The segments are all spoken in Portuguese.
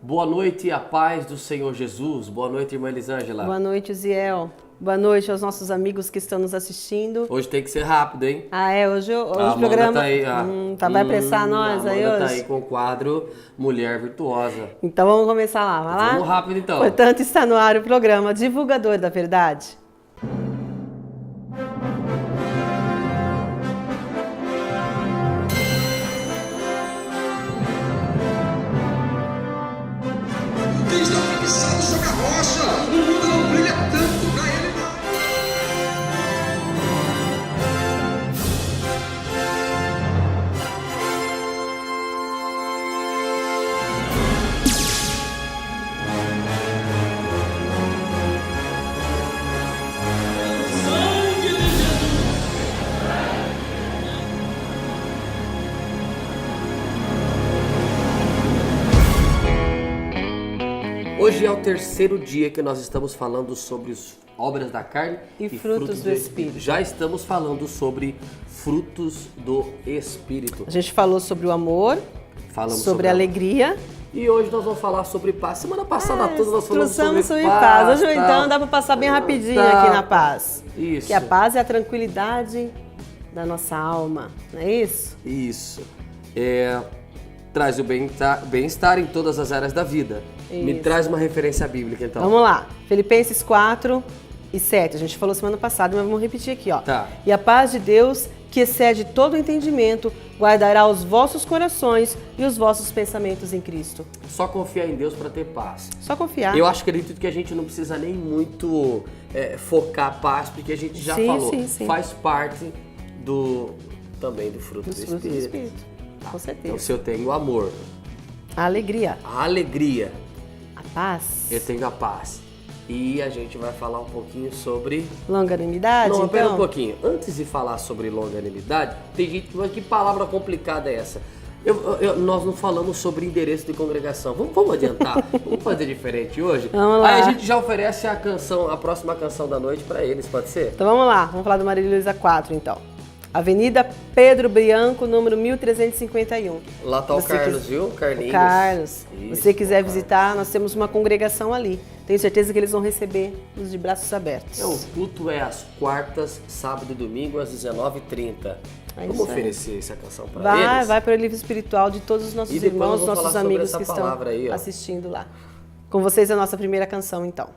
Boa noite e a paz do Senhor Jesus. Boa noite, irmã Elisângela. Boa noite, Ziel. Boa noite aos nossos amigos que estão nos assistindo. Hoje tem que ser rápido, hein? Hoje o Amanda programa... tá aí, vai apressar nós aí hoje? Amanda tá aí com o quadro Mulher Virtuosa. Então vamos começar lá, vai lá? Vamos rápido então. Portanto, está no ar o programa Divulgador da Verdade. Quem está fixado sobre a rocha, o mundo não brilha tanto pra ele não. Hoje é o terceiro dia que nós estamos falando sobre as obras da carne E frutos do Espírito. Já estamos falando sobre frutos do Espírito. A gente falou sobre o amor, Falamos sobre a alegria. E hoje nós vamos falar sobre paz. Semana passada toda nós falamos Trouxemos sobre paz. paz. Hoje então dá para passar bem rapidinho aqui na paz. Isso. Que a paz é a tranquilidade da nossa alma, não é isso? Isso. Traz o bem-estar em todas as áreas da vida. Me Isso. traz uma referência bíblica, então. Vamos lá. Filipenses 4 e 7. A gente falou semana passada, mas vamos repetir aqui, ó. Tá. E a paz de Deus, que excede todo o entendimento, guardará os vossos corações e os vossos pensamentos em Cristo. Só confiar em Deus para ter paz. Só confiar. Eu acredito que a gente não precisa nem muito focar a paz, porque a gente já Sim, falou. sim. Faz parte também do fruto Dos do frutos do Espírito. Espírito. Com certeza. Então, se eu tenho o amor, A alegria, a alegria, a paz, eu tenho a paz. E a gente vai falar um pouquinho sobre... longanimidade. Não, espera um então. pouquinho. Antes de falar sobre longanimidade, tem gente que... Mas que palavra complicada é essa? Nós não falamos sobre endereço de congregação. Vamos adiantar? Vamos fazer diferente hoje? Vamos lá. Aí a gente já oferece a próxima canção da noite para eles, pode ser? Então vamos lá, vamos falar do Maria Luísa 4, então. Avenida Pedro Bianco, número 1351. Lá tá o Você Carlos, quis- viu? Carlinhos. O Carlos. Se Isso, você quiser Carlos. visitar, nós temos uma congregação ali. Tenho certeza que eles vão receber os de braços abertos. O culto é às quartas, sábado e domingo, às 19h30. É Vamos isso aí. oferecer essa canção para eles? Vai para o livro espiritual de todos os nossos E depois irmãos, nós vamos nossos falar sobre amigos essa que estão palavra aí, ó. assistindo lá. Com vocês a nossa primeira canção, então.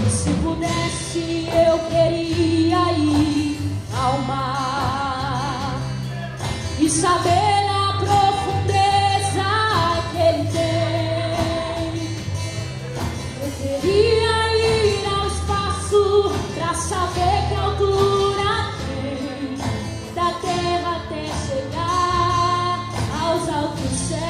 Se pudesse, eu queria ir ao mar e saber na profundeza que ele tem. Eu queria ir ao espaço pra saber que altura tem, da terra até chegar aos altos céus.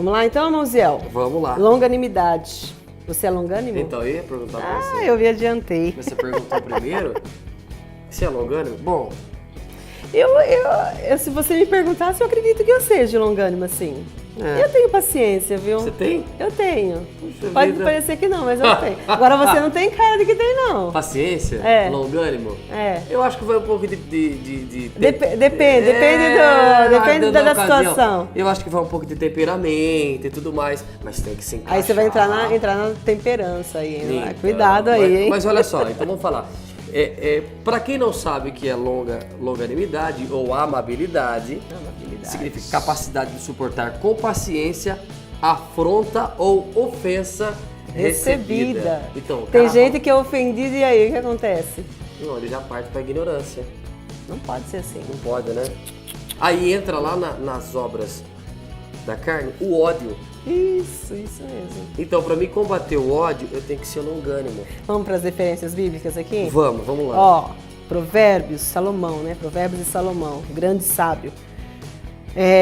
Vamos lá então, Manuziel? Vamos lá. Longanimidade. Você é longânimo? Então, eu ia perguntar pra você. Eu me adiantei. Você perguntou primeiro? Você é longânimo? Bom, Se você me perguntasse, eu acredito que eu seja longânimo, assim. É. Eu tenho paciência, viu? você tem? Eu tenho. Puxa Pode vida. parecer que não, mas eu tenho. Agora você não tem cara de que tem, não. Paciência? É. Longânimo? É. Eu acho que vai um pouco de... Depende da ocasião. situação. Eu acho que vai um pouco de temperamento e tudo mais, mas tem que se encaixar. Aí você vai entrar na temperança aí, hein? Então, Cuidado aí, hein? Mas olha só, então vamos falar. Para quem não sabe o que é longanimidade ou amabilidade, significa capacidade de suportar com paciência afronta ou ofensa recebida. Então, Tem cara, gente que é ofendida e aí o que acontece? não, ele já parte para ignorância. Não pode ser assim. Não pode, né? Aí entra lá nas obras da carne o ódio. Isso mesmo. Então, para mim combater o ódio, eu tenho que ser longânimo. Vamos para as referências bíblicas aqui? Vamos lá. Ó, Provérbios, Salomão, né? Provérbios de Salomão, grande sábio.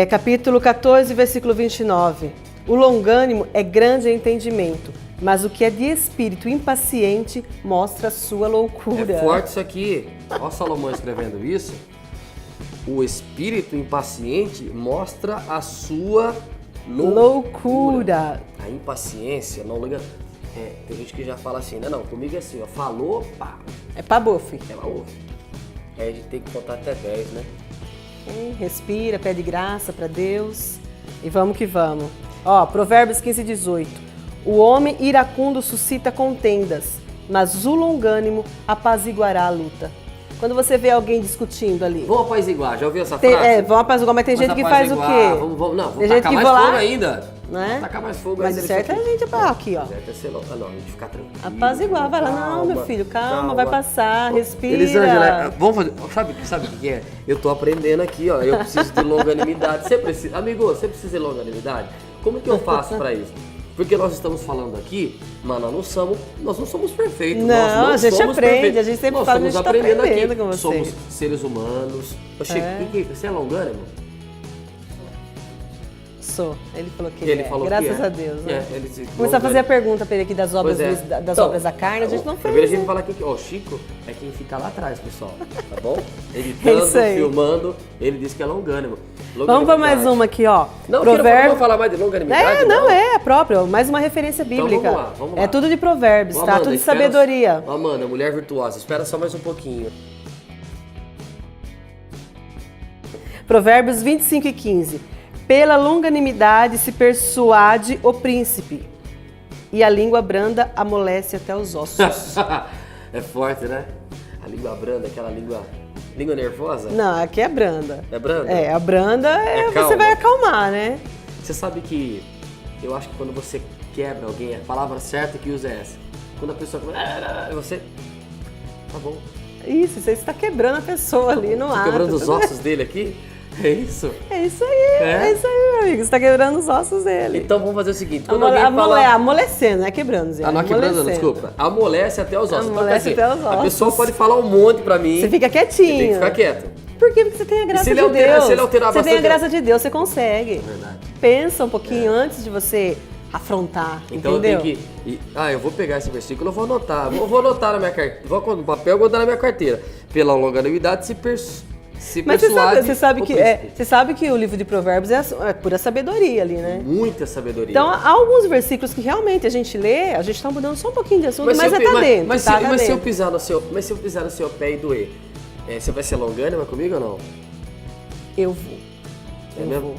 Capítulo 14, versículo 29. O longânimo é grande em entendimento, mas o que é de espírito impaciente mostra sua loucura. É forte isso aqui. Olha Salomão escrevendo isso. O espírito impaciente mostra a sua Loucura. A impaciência, não liga. Tem gente que já fala assim, não, comigo é assim, ó, falou, pá, É pra bufe. ela ouve. Aí a gente tem que contar até 10, né? Respira, pede graça para Deus e vamos que vamos. Ó, Provérbios 15, 18. O homem iracundo suscita contendas, mas o longânimo apaziguará a luta. Quando você vê alguém discutindo ali. Vamos apaziguar, já ouviu essa frase? Vão apaziguar, mas tem gente que faz o quê? Vamos Tem gente tacar que mais vai lá, fogo ainda. né? Tacar mais fogo Mas ainda. o certo é a gente aqui, ó. O certo é ser louco. Não, a gente ficar tranquilo. Apaziguar, vai lá, não, meu filho, calma, vai passar, respira. Elisângela, vamos fazer. Sabe o que é? Eu tô aprendendo aqui, ó. Eu preciso de longanimidade. Você precisa, amigo, você precisa de longanimidade? Como que eu faço pra isso? Porque nós estamos falando aqui, mas nós não somos perfeitos. Não, nós a gente somos aprende, perfeitos. a gente sempre nós fala, a gente estamos tá aprendendo aqui. com você. Somos seres humanos. Ô, Chico, você é longânimo? Sou. Ele falou que Ele é. falou Graças que é. a Deus, né? Ele disse, Começar a fazer a pergunta pra ele aqui das obras, Pois é. das Então, obras da carne, a gente não fez. Primeiro a gente né? vai falar aqui, ó, o Chico é quem fica lá atrás, pessoal, tá bom? Editando, isso aí. filmando, ele disse que é longânimo. Vamos para mais uma aqui, ó. Não, vamos falar mais de longanimidade? Não, é a própria, mais uma referência bíblica. Então vamos lá. É tudo de provérbios, tá? Tudo de sabedoria. Amanda, mulher virtuosa, espera só mais um pouquinho. Provérbios 25 e 15. Pela longanimidade se persuade o príncipe, e a língua branda amolece até os ossos. É forte, né? A língua branda, aquela língua nervosa. Não, aqui é branda. É branda? É, a branda É você calma. vai acalmar, né? Você sabe que eu acho que quando você quebra alguém, a palavra certa que usa é essa. Quando a pessoa começa, você... Tá bom. Isso, você está quebrando a pessoa ali no ar. Quebrando os ossos dele aqui? É isso? É isso aí, é isso aí, meu amigo. Você está quebrando os ossos dele. Então vamos fazer o seguinte, quando alguém fala... Amolecendo, não é quebrando, Zé. não é quebrando, não, desculpa. Amolece até os ossos. Amolece então, quer até dizer, os ossos. a pessoa pode falar um monte pra mim. Você fica quietinho. Você tem que ficar quieto. Por quê? Porque você tem a graça se de ele alterar- Deus. se ele alterar você tem a bastante- graça de Deus, você consegue. Verdade. Pensa um pouquinho antes de você afrontar, Então entendeu? eu tenho que... eu vou pegar esse versículo, eu vou anotar. Vou anotar na minha carteira. Vou no papel, vou botar na minha carteira. Pela longanimidade se Mas persuade você sabe o que príncipe. você sabe que o livro de Provérbios é pura sabedoria ali, né? Muita sabedoria. Então, há alguns versículos que realmente a gente lê, a gente tá mudando só um pouquinho de assunto, mas se eu tá pi- dentro, mas, tá se, mas se eu dentro. pisar no seu pé e doer, você vai ser longânima comigo ou não? Eu vou. É Eu mesmo? vou.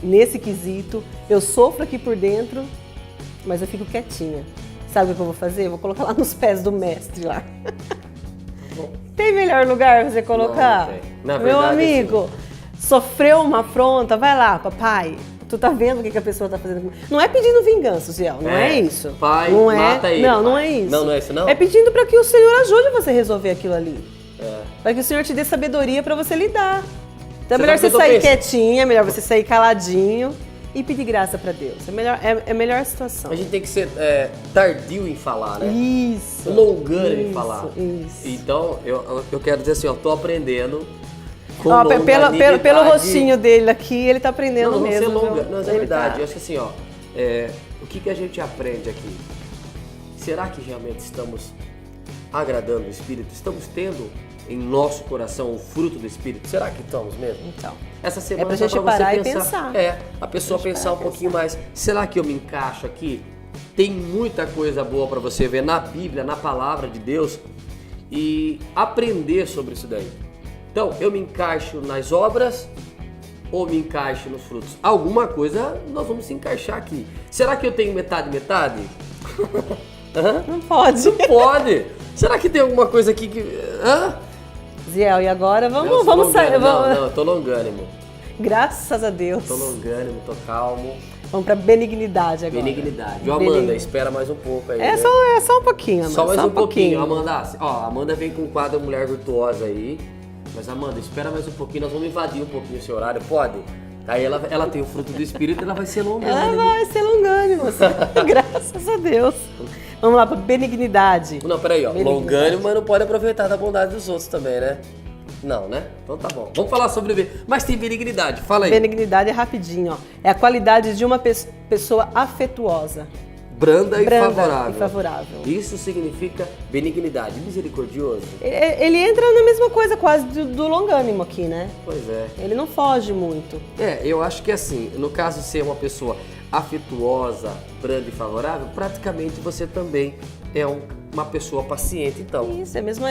Nesse quesito, eu sofro aqui por dentro, mas eu fico quietinha. Sabe o que eu vou fazer? Eu vou colocar lá nos pés do mestre lá. Tem melhor lugar pra você colocar? Não tem. Na Meu verdade, amigo, sofreu uma afronta, vai lá, papai. Tu tá vendo o que a pessoa tá fazendo comigo? Não é pedindo vingança, Ziel, não é isso. Pai, não mata ele. Não pai. é isso. Não é isso não? É pedindo pra que o Senhor ajude você a resolver aquilo ali. É. Para que o Senhor te dê sabedoria pra você lidar. Então é Você melhor sabe você o que eu tô sair pensando? quietinha, é melhor você sair caladinho e pedir graça pra Deus. É a melhor situação. A gente tem que ser tardio em falar, né? Isso. Longânimo em Isso, falar. isso. Então, eu quero dizer assim, ó, tô aprendendo com Ó, longanimidade. pelo rostinho dele aqui, ele tá aprendendo Não mesmo. ser longa. viu? Não, é Ele verdade. tá- Eu acho que assim, ó, O que a gente aprende aqui? Será que realmente estamos agradando o Espírito? Estamos tendo em nosso coração o fruto do Espírito? Será que estamos mesmo? Então, Essa semana pra gente você parar e pensar. pensar. A pessoa pensar um pouquinho mais. Será que eu me encaixo aqui? Tem muita coisa boa para você ver na Bíblia, na palavra de Deus e aprender sobre isso daí. Então, eu me encaixo nas obras ou me encaixo nos frutos? Alguma coisa nós vamos se encaixar aqui. Será que eu tenho metade? não pode. Não pode. Será que tem alguma coisa aqui que... Ziel, e agora Eu vamos sou sair. longânimo. Não, eu tô longânimo. Graças a Deus. Tô longânimo, tô calmo. Vamos pra benignidade agora. Benignidade. Ô, Amanda, espera mais um pouco aí. É né? só um pouquinho, Amanda. Só mais um pouquinho. Amanda, a Amanda vem com o quadro Mulher Virtuosa aí. Mas, Amanda, espera mais um pouquinho, nós vamos invadir um pouquinho o seu horário, pode? Aí ela tem o fruto do Espírito e ela vai ser longânima. Ela vai ser longânima, graças a Deus. Vamos lá pra benignidade. Não, peraí, ó. Benignidade. Longânimo, mas não pode aproveitar da bondade dos outros também, né? Não, né? Então tá bom. Vamos falar sobre... Mas tem benignidade, fala aí. Benignidade é rapidinho, ó. É a qualidade de uma pessoa afetuosa. Branda e e favorável. Isso significa benignidade. Misericordioso? Ele entra na mesma coisa quase do longânimo aqui, né? Pois é. Ele não foge muito. Eu acho que assim, no caso de ser uma pessoa afetuosa, branda e favorável, praticamente você também é uma pessoa paciente, então. Isso, é mesmo.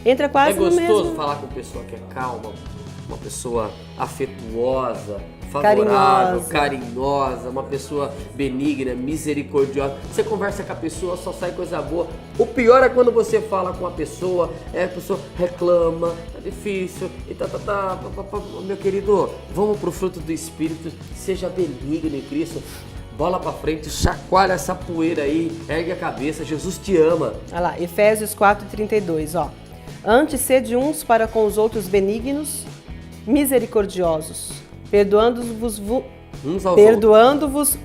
Entra quase no mesmo. É gostoso falar com uma pessoa que é calma, uma pessoa afetuosa, favorável, carinhosa, uma pessoa benigna, misericordiosa. Você conversa com a pessoa, só sai coisa boa. O pior é quando você fala com a pessoa reclama, é difícil, e meu querido, vamos pro fruto do Espírito, seja benigno em Cristo. Bola pra frente, chacoalha essa poeira aí, ergue a cabeça, Jesus te ama. Olha lá, Efésios 4:32, ó. Antes sede uns para com os outros benignos, misericordiosos, perdoando-vos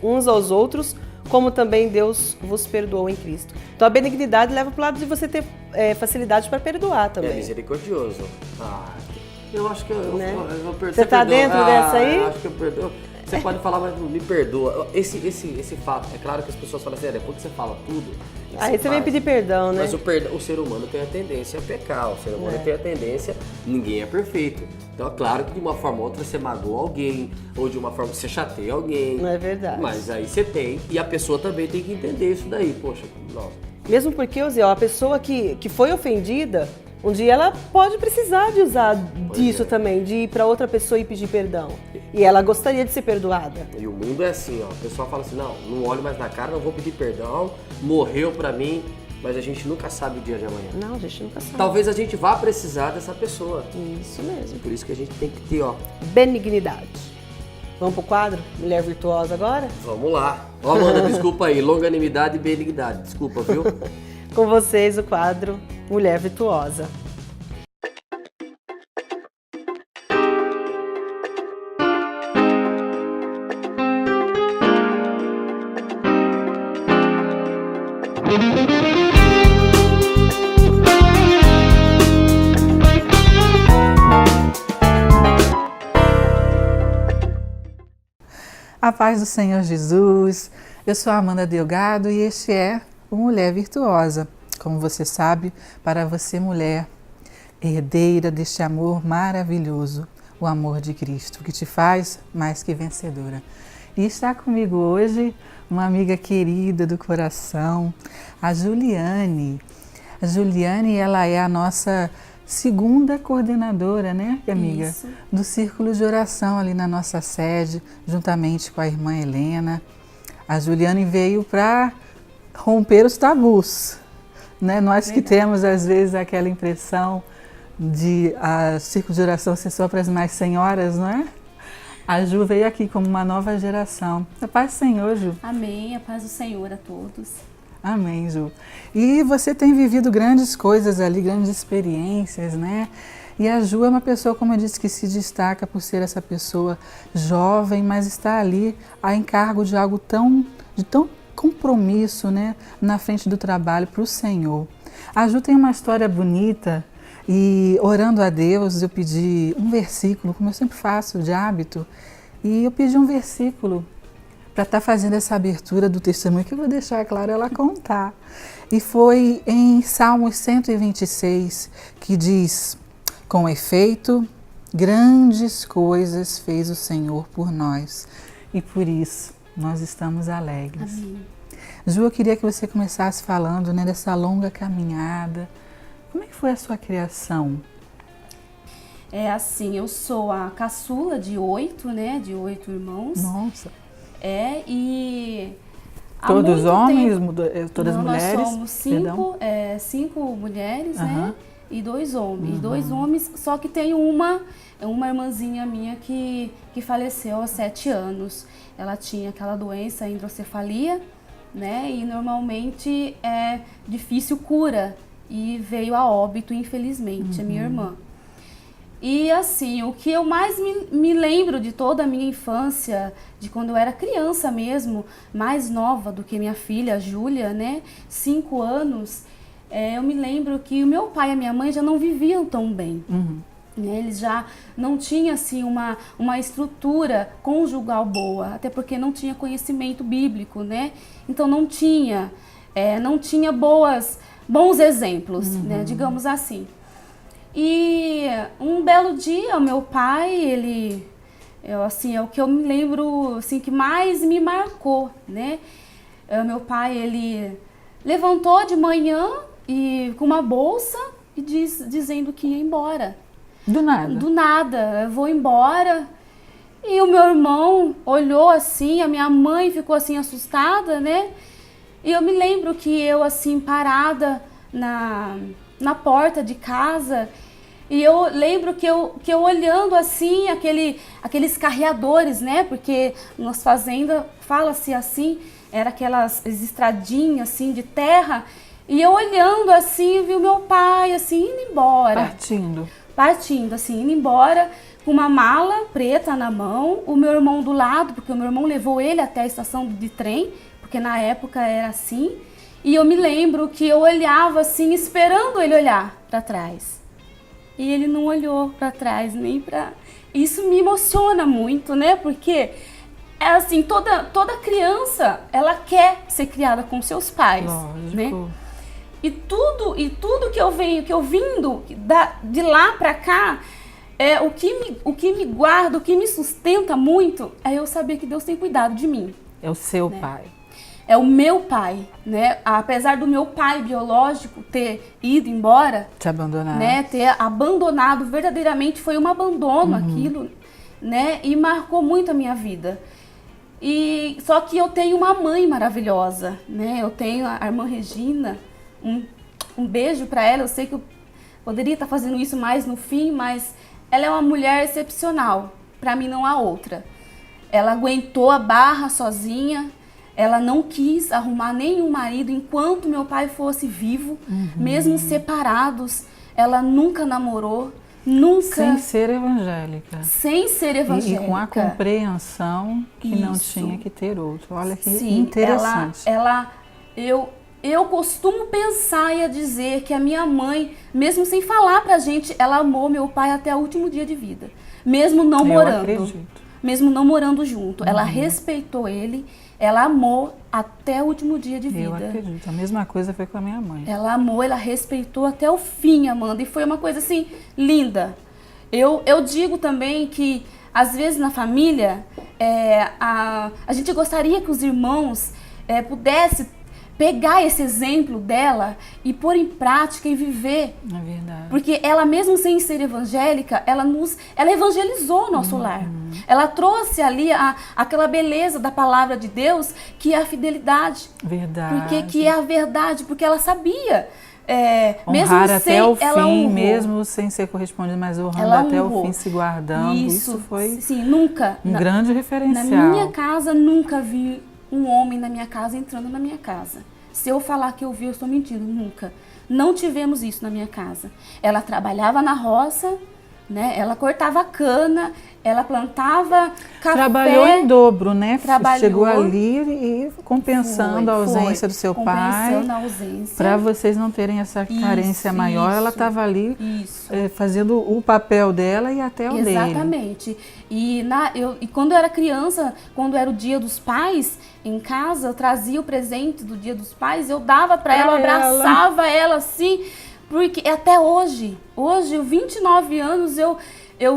uns aos outros, como também Deus vos perdoou em Cristo. Então a benignidade leva para o lado de você ter facilidade para perdoar também. É misericordioso. Eu acho que eu perdoo. Você tá dentro dessa aí? Eu acho que eu perdoo. Você pode falar, mas me perdoa. Esse fato, é claro que as pessoas falam assim, depois que você fala tudo... Aí você vem pedir perdão, né? Mas o ser humano tem a tendência a pecar, o ser humano tem a tendência... Ninguém é perfeito. Então é claro que de uma forma ou outra você magoa alguém, ou de uma forma você chateia alguém. Não é verdade. Mas aí você tem, e a pessoa também tem que entender isso daí. Poxa, não. Mesmo porque, Zé, a pessoa que foi ofendida... Um dia ela pode precisar de usar disso também, de ir para outra pessoa e pedir perdão. E ela gostaria de ser perdoada. E o mundo é assim, ó. O pessoal fala assim, não olho mais na cara, não vou pedir perdão, morreu pra mim, mas a gente nunca sabe o dia de amanhã. Não, a gente nunca sabe. Talvez a gente vá precisar dessa pessoa. Isso mesmo. Por isso que a gente tem que ter, ó... benignidade. Vamos pro quadro Mulher Virtuosa agora? Vamos lá. Ó, Amanda, desculpa aí. Longanimidade e benignidade. Desculpa, viu? Com vocês o quadro Mulher Virtuosa. A paz do Senhor Jesus. Eu sou a Amanda Delgado e este é o Mulher Virtuosa. Como você sabe, para você, mulher, herdeira deste amor maravilhoso, o amor de Cristo, que te faz mais que vencedora. E está comigo hoje uma amiga querida do coração, a Juliane. A Juliane, ela é a nossa segunda coordenadora, né, amiga? Isso. Do Círculo de Oração ali na nossa sede, juntamente com a irmã Helena. A Juliane veio para romper os tabus, né? Nós que temos às vezes aquela impressão de a Círculo de Oração ser só para as mais senhoras, não é? A Ju veio aqui como uma nova geração. A paz do Senhor, Ju. Amém, a paz do Senhor a todos. Amém, Ju. E você tem vivido grandes coisas ali, grandes experiências, né? E a Ju é uma pessoa, como eu disse, que se destaca por ser essa pessoa jovem, mas está ali a encargo de algo de tão compromisso, né? Na frente do trabalho para o Senhor. A Ju tem uma história bonita e orando a Deus eu pedi um versículo, como eu sempre faço de hábito, e eu pedi um versículo para estar fazendo essa abertura do testemunho, que eu vou deixar, claro, ela contar. E foi em Salmos 126 que diz: com efeito, grandes coisas fez o Senhor por nós, e por isso nós estamos alegres. Amém. Ju, eu queria que você começasse falando, né, dessa longa caminhada. Como é que foi a sua criação? É assim, eu sou a caçula de 8, né? De 8 irmãos. Nossa. E há Todos muito homens, tempo, todas não, mulheres? Nós somos 5 mulheres, né? E 2 homens. E 2 homens, só que tem uma irmãzinha minha que faleceu aos 7 anos. Ela tinha aquela doença, a hidrocefalia, né? E normalmente é difícil cura. E veio a óbito, infelizmente, a minha irmã. E assim, o que eu mais me lembro de toda a minha infância, de quando eu era criança mesmo, mais nova do que minha filha, a Júlia, né? 5 anos, eu me lembro que o meu pai e a minha mãe já não viviam tão bem. Né? Eles já não tinham assim, uma estrutura conjugal boa, até porque não tinha conhecimento bíblico, né? Então não tinha bons exemplos, né? Digamos assim. E um belo dia, o meu pai, é o que eu me lembro, assim, que mais me marcou, né? Meu pai, ele levantou de manhã e com uma bolsa e dizendo que ia embora. Do nada? Do nada, eu vou embora. E o meu irmão olhou assim, a minha mãe ficou assim assustada, né? E eu me lembro que eu, assim, parada na porta de casa, e eu lembro que eu olhando assim, aqueles carreadores, né? Porque nas fazendas fala-se assim, era aquelas estradinhas assim de terra, e eu olhando assim, vi o meu pai assim indo embora. Partindo, assim, indo embora, com uma mala preta na mão, o meu irmão do lado, porque o meu irmão levou ele até a estação de trem, porque na época era assim. E eu me lembro que eu olhava assim, esperando ele olhar para trás. E ele não olhou para trás, nem para... Isso me emociona muito, né? Porque é assim, toda criança, ela quer ser criada com seus pais, lógico, né? E tudo que eu vindo de lá para cá, o que me guarda, o que me sustenta muito, é eu saber que Deus tem cuidado de mim. É o seu né? pai. É o meu pai, né? Apesar do meu pai biológico ter ido embora, te abandonar, né? Ter abandonado, verdadeiramente foi um abandono aquilo, né? E marcou muito a minha vida. E só que eu tenho uma mãe maravilhosa, né? Eu tenho a irmã Regina, um beijo para ela. Eu sei que eu poderia estar fazendo isso mais no fim, mas ela é uma mulher excepcional. Para mim não há outra. Ela aguentou a barra sozinha. Ela não quis arrumar nenhum marido enquanto meu pai fosse vivo, mesmo separados. Ela nunca namorou, nunca... Sem ser evangélica. Sem ser evangélica. E com a compreensão que não tinha que ter outro. Olha que interessante. Eu costumo pensar e a dizer que a minha mãe, mesmo sem falar pra gente, ela amou meu pai até o último dia de vida. Mesmo não morando. Acredito. Mesmo não morando junto. Ela respeitou ele. Ela amou até o último dia de vida. Eu acredito. A mesma coisa foi com a minha mãe. Ela amou, ela respeitou até o fim, Amanda. E foi uma coisa assim, linda. Eu digo também que, às vezes, na família, a gente gostaria que os irmãos pudessem pegar esse exemplo dela e pôr em prática e viver. É verdade. Porque ela, mesmo sem ser evangélica, ela evangelizou o nosso lar. Ela trouxe ali aquela beleza da palavra de Deus, que é a fidelidade. Verdade. Porque que é a verdade, porque ela sabia. Honrar mesmo até o fim, honrou. mesmo sem ser correspondido, mas honrando Ela até honrou. o fim, se guardando. Isso foi sim, nunca. grande referencial. Na minha casa, nunca vi um homem na minha casa entrando na minha casa. Se eu falar que eu vi, eu estou mentindo. Nunca. Não tivemos isso na minha casa. Ela trabalhava na roça, né? Ela cortava cana Ela plantava café. Trabalhou em dobro, né? Trabalhou. Chegou ali e compensando a ausência do seu pai. Compensando a ausência. Para vocês não terem essa carência maior, ela estava ali fazendo o papel dela e até o dele. Exatamente. E quando eu era criança, quando era o Dia dos Pais, em casa, eu trazia o presente do Dia dos Pais, eu dava para ela, abraçava ela assim, porque até hoje, 29 anos, eu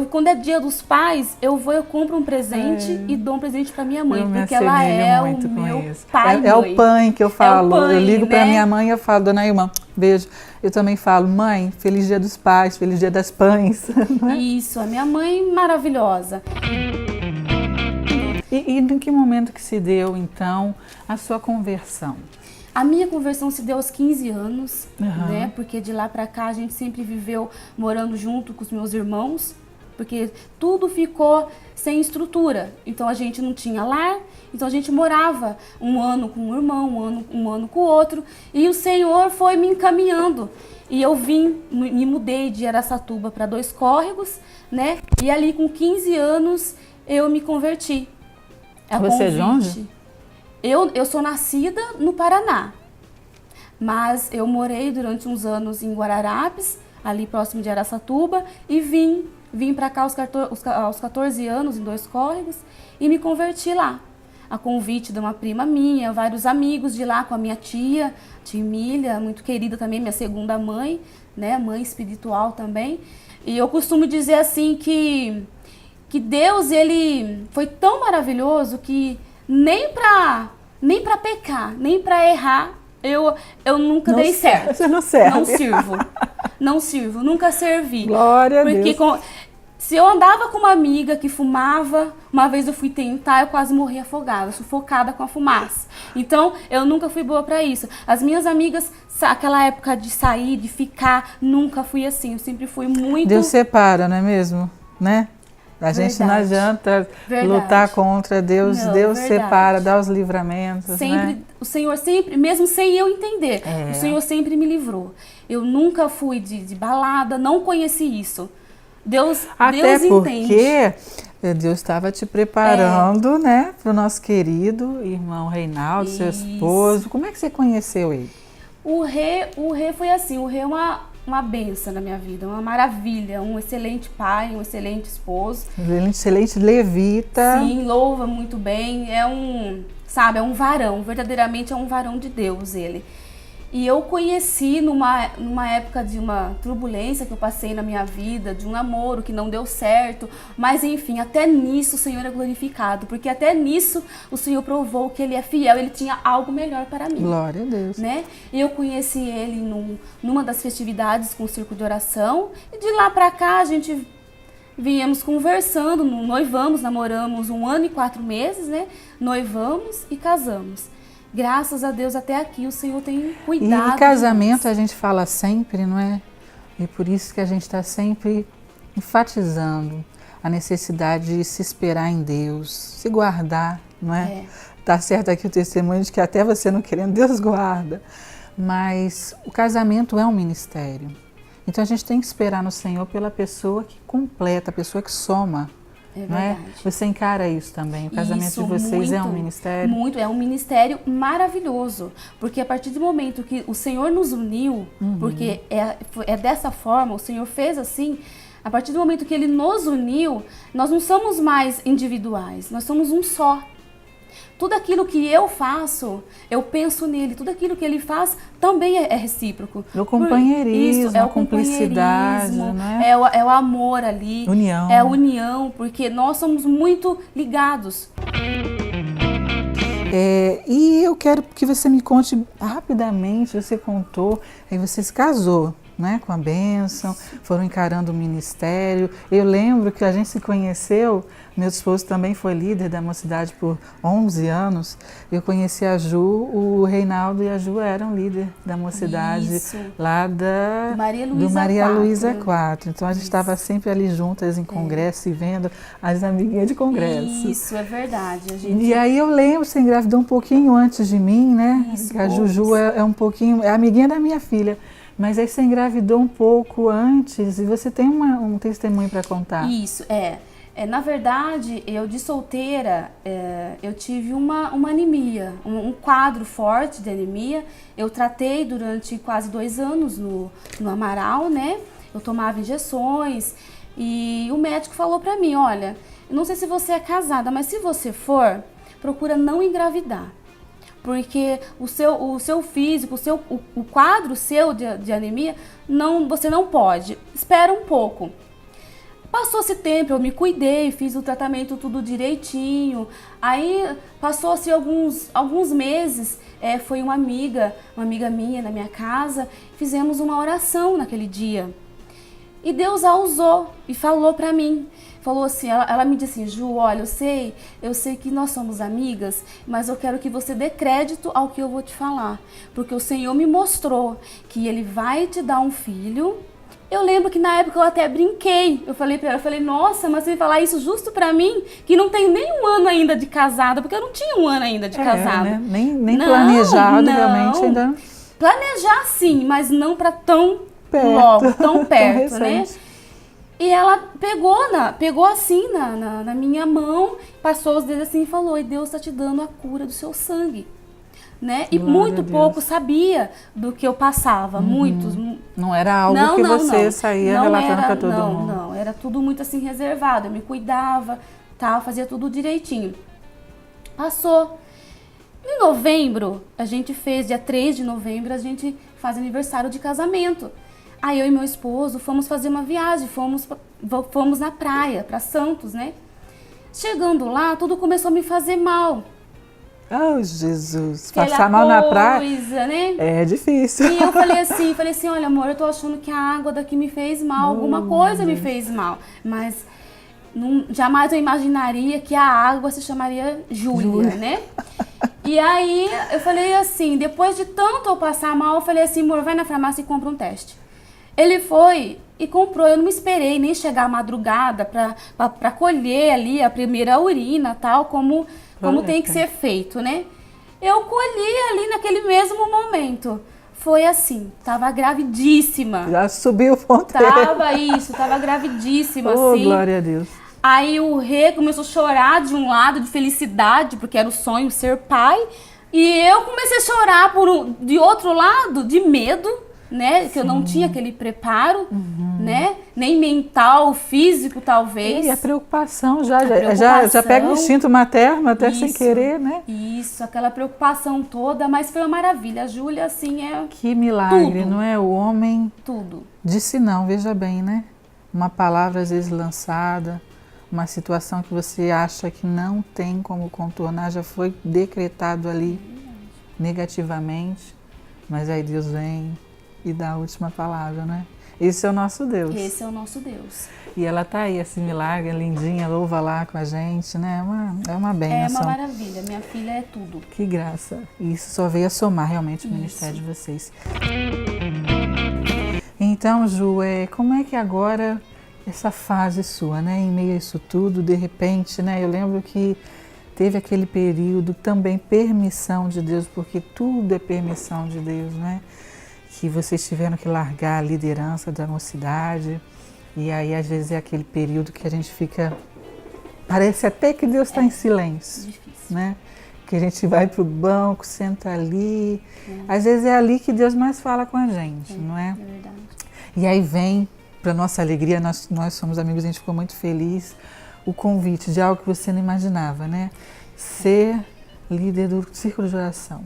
quando é Dia dos Pais, eu compro um presente e dou um presente para minha mãe, porque ela é o meu pai. É o pai que eu falo. Eu ligo para minha mãe e eu falo, dona Ilma, beijo. Eu também falo, mãe, feliz Dia dos Pais, feliz Dia das Pães. Isso, a minha mãe maravilhosa. E em que momento que se deu, então, a sua conversão? A minha conversão se deu aos 15 anos, né? Porque de lá pra cá a gente sempre viveu morando junto com os meus irmãos, porque tudo ficou sem estrutura. Então a gente não tinha lar, então a gente morava um ano com um irmão, um ano com o outro, e o Senhor foi me encaminhando. E eu me mudei de Araçatuba para Dois Córregos, né? E ali com 15 anos eu me converti. Você é de onde? Eu sou nascida no Paraná, mas eu morei durante uns anos em Guararapes, ali próximo de Araçatuba, e vim para cá aos 14 anos, em Dois Córregos, e me converti lá. A convite de uma prima minha, vários amigos de lá, com a minha tia Emília, muito querida também, minha segunda mãe, né, mãe espiritual também. E eu costumo dizer assim que Deus, ele foi tão maravilhoso que nem pra pecar, nem pra errar, eu nunca dei certo. Você não serve. Não sirvo, nunca servi. Glória a Deus. Se eu andava com uma amiga que fumava, uma vez eu fui tentar, eu quase morri afogada, sufocada com a fumaça. Então, eu nunca fui boa pra isso. As minhas amigas, aquela época de sair, de ficar, nunca fui assim. Eu sempre fui muito... Deus separa, não é mesmo? Né? A gente não adianta lutar contra Deus. Não, Deus separa, dá os livramentos. Sempre, né? O Senhor sempre, mesmo sem eu entender, o Senhor sempre me livrou. Eu nunca fui de balada, não conheci isso. Deus entende. Porque Deus estava te preparando, né, para o nosso querido irmão Reinaldo, seu esposo. Como é que você conheceu ele? O Rê foi assim, o Rê é uma benção na minha vida, uma maravilha, um excelente pai, um excelente esposo. Excelente levita. Sim, louva muito bem, é um varão, verdadeiramente é um varão de Deus ele. E eu conheci numa época de uma turbulência que eu passei na minha vida, de um namoro que não deu certo, mas enfim, até nisso o Senhor é glorificado, porque até nisso o Senhor provou que Ele é fiel, Ele tinha algo melhor para mim. Glória a Deus. Né? E eu conheci Ele numa das festividades com o Circo de Oração, e de lá para cá a gente viemos conversando, noivamos, namoramos 1 ano e 4 meses, né? Noivamos e casamos. Graças a Deus até aqui o Senhor tem cuidado. E casamento a gente fala sempre, não é? E por isso que a gente está sempre enfatizando a necessidade de se esperar em Deus, se guardar, não é? Tá certo aqui o testemunho de que até você não querendo, Deus guarda. Mas o casamento é um ministério. Então a gente tem que esperar no Senhor pela pessoa que completa, a pessoa que soma. É não verdade. É? Você encara isso também? O casamento isso, de vocês muito, é um ministério? Muito, é um ministério maravilhoso. Porque a partir do momento que o Senhor nos uniu, porque é dessa forma, o Senhor fez assim, a partir do momento que Ele nos uniu, nós não somos mais individuais, nós somos um só. Tudo aquilo que eu faço, eu penso nele. Tudo aquilo que ele faz também é recíproco. O companheirismo, isso, é a cumplicidade, né? É o amor ali. União. É a união, porque nós somos muito ligados. E eu quero que você me conte rapidamente, você contou, aí você se casou, né, com a bênção, foram encarando o ministério. Eu lembro que a gente se conheceu, meu esposo também foi líder da mocidade por 11 anos. Eu conheci a Ju, o Reinaldo e a Ju eram líder da mocidade lá do Maria Luísa IV. Então a gente estava sempre ali juntas em congresso e vendo as amiguinhas de congresso. Isso, é verdade. E aí eu lembro, você engravidou um pouquinho antes de mim, né? Isso, a Juju é amiguinha da minha filha. Mas aí você engravidou um pouco antes e você tem um testemunho para contar. Isso, Na verdade, eu de solteira, eu tive uma anemia, um quadro forte de anemia. Eu tratei durante quase 2 anos no Amaral, né? Eu tomava injeções e o médico falou pra mim, olha, eu não sei se você é casada, mas se você for, procura não engravidar. Porque o seu físico, o quadro seu de anemia, você não pode. Espera um pouco. Passou esse tempo, eu me cuidei, fiz o tratamento tudo direitinho. Aí passou-se alguns meses, foi uma amiga minha na minha casa, fizemos uma oração naquele dia. E Deus a usou e falou pra mim. Falou assim, ela me disse assim, Ju, olha, eu sei que nós somos amigas, mas eu quero que você dê crédito ao que eu vou te falar. Porque o Senhor me mostrou que Ele vai te dar um filho. Eu lembro que na época eu até brinquei. Eu falei pra ela, nossa, mas você vai falar isso justo pra mim, que não tenho nem 1 ano ainda de casada, porque eu não tinha 1 ano ainda de casada. Né? Nem planejado, realmente ainda. Planejar sim, mas não pra tão perto, logo, tão perto, tão né? E ela pegou assim na minha mão, passou os dedos assim e falou, e Deus está te dando a cura do seu sangue. Né? E muito pouco sabia do que eu passava, muitos. Não era algo que você saía relatando para todo mundo. Não, era tudo muito assim reservado, eu me cuidava, tal, fazia tudo direitinho. Passou. Em novembro, a gente fez, dia 3 de novembro, a gente faz aniversário de casamento. Aí eu e meu esposo fomos fazer uma viagem, fomos na praia, para Santos, né? Chegando lá, tudo começou a me fazer mal. Oh, Jesus, passar mal na praia né? É difícil. E eu falei assim, olha amor, eu tô achando que a água daqui me fez mal, alguma coisa me fez mal. Mas jamais eu imaginaria que a água se chamaria Júlia, né? E aí eu falei assim, depois de tanto eu passar mal, eu falei assim, amor, vai na farmácia e compra um teste. Ele foi e comprou, eu não esperei nem chegar à madrugada pra colher ali a primeira urina, tal, como tem que ser feito, né? Eu colhi ali naquele mesmo momento. Foi assim, tava gravidíssima. Já subiu o ponteiro. Tava gravidíssima, oh, assim. Glória a Deus. Aí o Rê começou a chorar de um lado de felicidade, porque era o sonho ser pai. E eu comecei a chorar de outro lado, de medo, né? Que eu não tinha aquele preparo, né? Nem mental, físico, talvez. E a preocupação já pega o instinto materno até sem querer, né? Isso, aquela preocupação toda, mas foi uma maravilha. A Júlia, assim, que milagre, tudo. Não é? O homem tudo. Disse não, veja bem, né? Uma palavra às vezes lançada, uma situação que você acha que não tem como contornar, já foi decretado ali negativamente, mas aí Deus vem e dá a última palavra, né? Esse é o nosso Deus. Esse é o nosso Deus. E ela tá aí, assim, milagre, lindinha, louva lá com a gente, né? É uma bênção. É uma maravilha, minha filha é tudo. Que graça. E isso só veio a somar realmente o ministério de vocês. Então, Ju, como é que agora essa fase sua, né? Em meio a isso tudo, de repente, né? Eu lembro que teve aquele período também permissão de Deus, porque tudo é permissão de Deus, né? Que vocês tiveram que largar a liderança da mocidade, e aí às vezes é aquele período que a gente fica, parece até que Deus está em silêncio, difícil, né? Que a gente vai para o banco, senta ali, às vezes é ali que Deus mais fala com a gente, não é? É verdade. E aí vem, para nossa alegria, nós somos amigos, a gente ficou muito feliz, o convite de algo que você não imaginava, né? Ser líder do círculo de oração.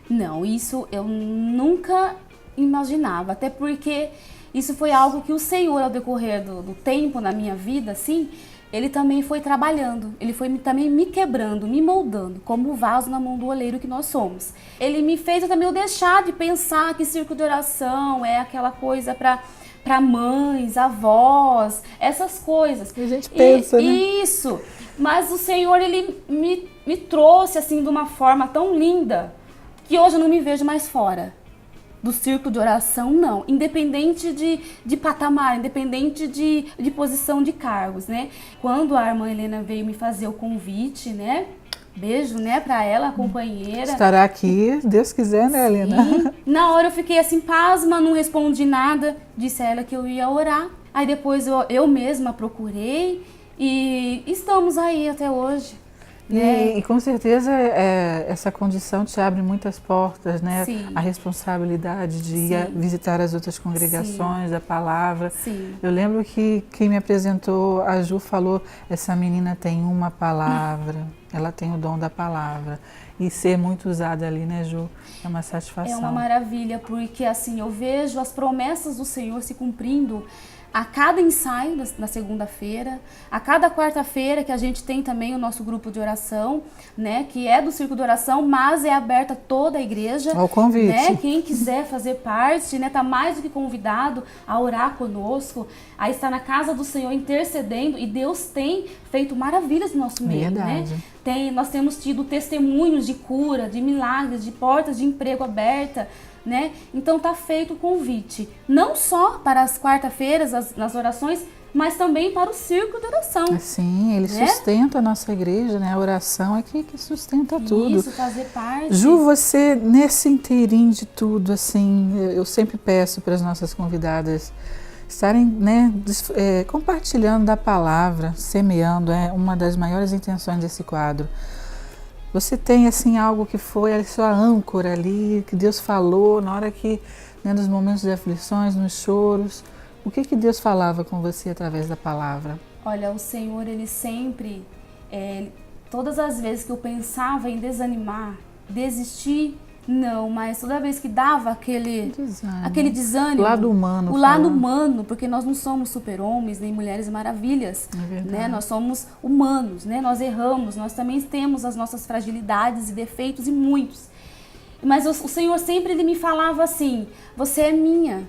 Não, isso eu nunca imaginava, até porque isso foi algo que o Senhor, ao decorrer do tempo na minha vida, assim, Ele também foi trabalhando, Ele foi também me quebrando, me moldando, como o vaso na mão do oleiro que nós somos. Ele me fez também eu deixar de pensar que círculo de oração é aquela coisa para mães, avós, essas coisas. A gente pensa, né? Isso, mas o Senhor, Ele me trouxe assim de uma forma tão linda, que hoje eu não me vejo mais fora do círculo de oração, não. Independente de patamar, independente de posição de cargos, né? Quando a irmã Helena veio me fazer o convite, né? Beijo, né, pra ela, a companheira. Estará aqui, Deus quiser, né, Helena? Sim. Na hora eu fiquei assim, pasma, não respondi nada. Disse a ela que eu ia orar. Aí depois eu mesma procurei E estamos aí até hoje. E com certeza essa condição te abre muitas portas, né? Sim. A responsabilidade de ir visitar as outras congregações, da palavra. Sim. Eu lembro que quem me apresentou, a Ju, falou, essa menina tem uma palavra, ela tem o dom da palavra. E ser muito usada ali, né, Ju? É uma satisfação. É uma maravilha, porque assim, eu vejo as promessas do Senhor se cumprindo a cada ensaio na segunda-feira, a cada quarta-feira que a gente tem também o nosso grupo de oração, né, que é do Círculo de Oração, mas é aberta a toda a igreja. Ao convite. Né, quem quiser fazer parte, né, tá mais do que convidado a orar conosco, a estar na casa do Senhor intercedendo, e Deus tem feito maravilhas no nosso meio. Verdade. Né? Nós temos tido testemunhos de cura, de milagres, de portas de emprego aberta. Né? Então tá feito o convite, não só para as quarta-feiras, nas orações, mas também para o círculo de oração. Sim, ele sustenta a nossa igreja, né? A oração é que sustenta tudo. Isso, fazer parte. Ju, você, nesse inteirinho de tudo, assim, eu sempre peço para as nossas convidadas estarem, né, compartilhando da palavra, semeando, é uma das maiores intenções desse quadro. Você tem, assim, algo que foi a sua âncora ali, que Deus falou na hora que, né, nos momentos de aflições, nos choros, o que Deus falava com você através da palavra? Olha, o Senhor, Ele sempre, todas as vezes que eu pensava em desanimar, desistir, não, mas toda vez que dava aquele desânimo, o lado humano, lado humano, porque nós não somos super-homens nem mulheres maravilhas, né? Nós somos humanos, né? Nós erramos, nós também temos as nossas fragilidades e defeitos, e muitos. Mas o Senhor sempre Ele me falava assim: você é minha.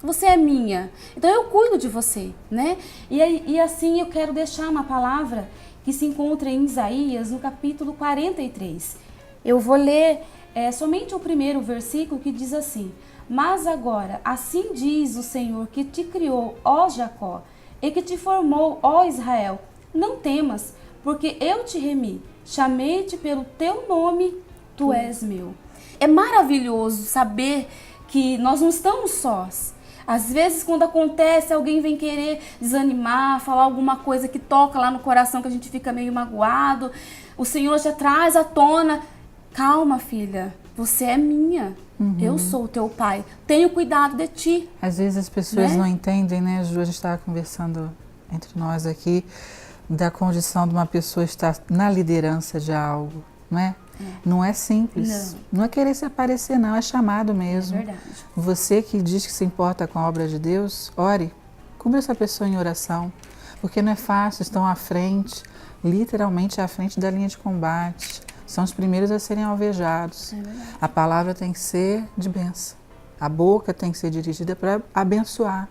Você é minha, então eu cuido de você, né? E assim eu quero deixar uma palavra que se encontra em Isaías, no capítulo 43. Eu vou ler somente o primeiro versículo, que diz assim: mas agora, assim diz o Senhor que te criou, ó Jacó, e que te formou, ó Israel, não temas, porque eu te remi, chamei-te pelo teu nome, tu és meu. É maravilhoso saber que nós não estamos sós. Às vezes, quando acontece, alguém vem querer desanimar, falar alguma coisa que toca lá no coração, que a gente fica meio magoado, o Senhor já traz à tona: calma, filha, você é minha, eu sou o teu pai, tenho cuidado de ti. Às vezes as pessoas não entendem, né, Ju? A gente estava conversando entre nós aqui, da condição de uma pessoa estar na liderança de algo, não é? Não é simples, não é querer se aparecer, não, é chamado mesmo. É verdade. Você que diz que se importa com a obra de Deus, ore, cubra essa pessoa em oração, porque não é fácil, estão à frente, literalmente à frente da linha de combate, são os primeiros a serem alvejados. A palavra tem que ser de bênção, a boca tem que ser dirigida para abençoar.